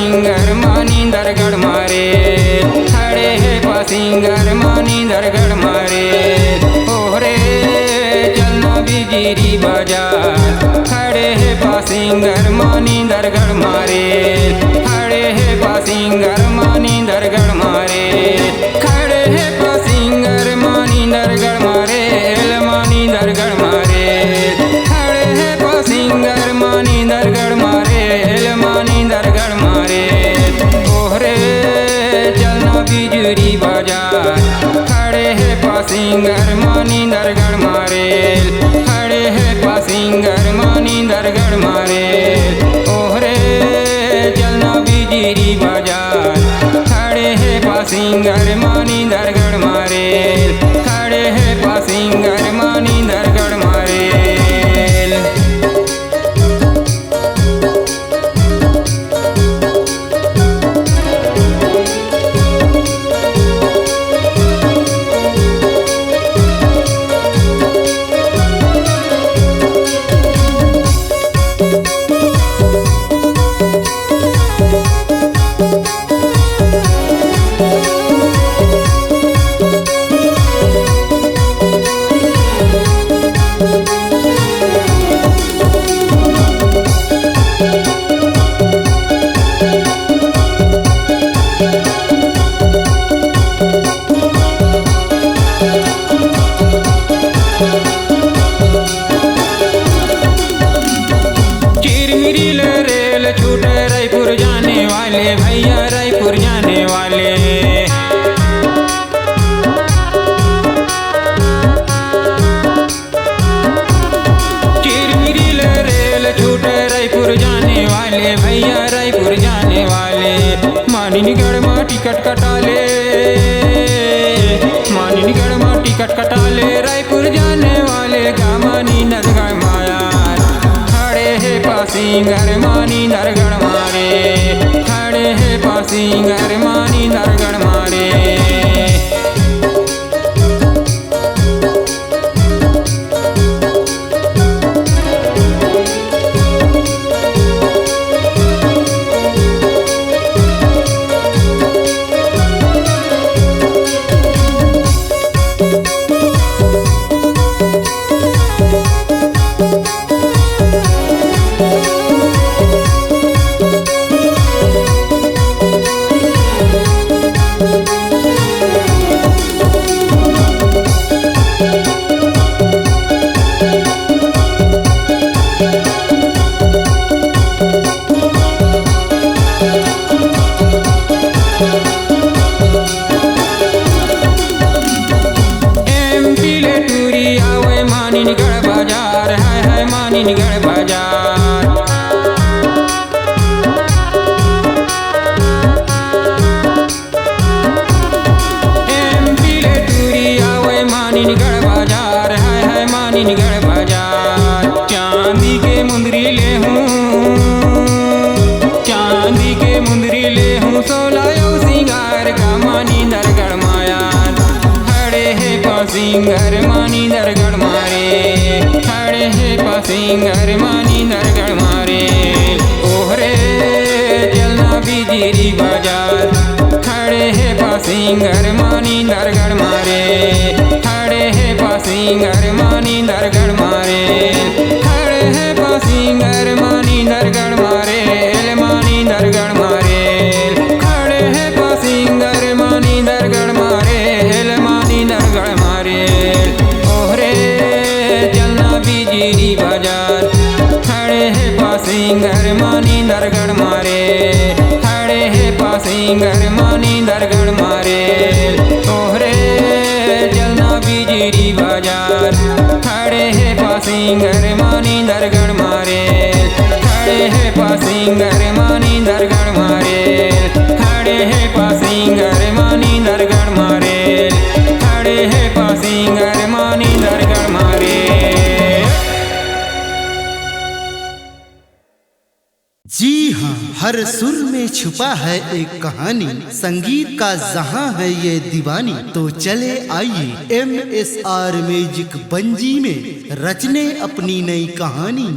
पासिंगर मानी दरगढ़ मारे, खड़े है पासिंगर मानी दरगढ़ मारे। ओहरे चलना बिजली बाजार, खड़े है पासिंगर मानी दरगढ़ मारे, खड़े है पासिंगर मानी दरगढ़ मारे, खड़े है पासिंगर मानी दरगढ़ मारे, मानी दरगढ़ मारे, खड़े है पासिंगर मानी दरगढ़ मारे, मानी दरगढ़ मारे। ओहरे चलना बिजली बाजार, खड़े है पासिंगर मानी दरगढ़ मारे, खड़े है पासिंगर मानी दरगढ़ मारे। ओहरे चलना बिजली बाजार, खड़े है पासिंगर मानी दरगढ़ मारे, खड़े है पासिंगर मानी दरगढ़ मारे। रायपुर जाने वाले भैया, रायपुर जाने वाले, चिरमिरी रेल छूटे रायपुर जाने वाले भैया, रायपुर जाने वाले। मानिनगढ़ में टिकट कटा ले, मानिनगढ़ में टिकट कटा ले, रायपुर जाने वाले का मानी दरगढ़ माया, खड़े है पासिंगर मानी दरगढ़ मारे, खड़े है पासिंगर मानी दरगढ़ मारे। मानिनगढ़ बाजार है मानिनगढ़ बाजार, एमपी ले टूरी आवे मानिनगढ़ बाजार है मानिनगढ़ बाजार। चांदी के मुंदरी ले हूँ, चांदी के मुंदरी ले हूँ, सोलायो सिंगार का मानी दरगढ़ माया, खड़े है पासिंगर मानी दरगढ़ मारे, खड़े है पासिंगर मानी दरगढ़ मारे। ओहरे चलना बिजली बाजार, खड़े है पासिंगर मानी दरगढ़ मारे, खड़े है पासिंगर मानी दरगढ़ मारे, खड़े है पासिंगर मानी दरगढ़ मारे, मानी दरगढ़ मारे, खड़े है पासिंगर मानी दरगढ़ मारे, मानी दरगढ़ मारे। ओहरे चलना बिजली बाजार, खड़े है पासिंगर मानी दरगढ़ मारे, खड़े है पासिंगर मानी दरगढ़ मारे। ओहरे चलना बिजली बाजार, खड़े है पासिंगर मानी दरगढ़ मारे, खड़े है पासिंगर मानी दरगढ़ मारे, खड़े है पासिंगर मानी दरगढ़ मारे, खड़े है पासिंगर मानी दरगढ़ मारे। जी हाँ, हर सुर में छुपा है एक कहानी, संगीत का जहां है ये दीवानी। तो चले आइए MSR म्यूजिक बंजी में रचने अपनी नई कहानी।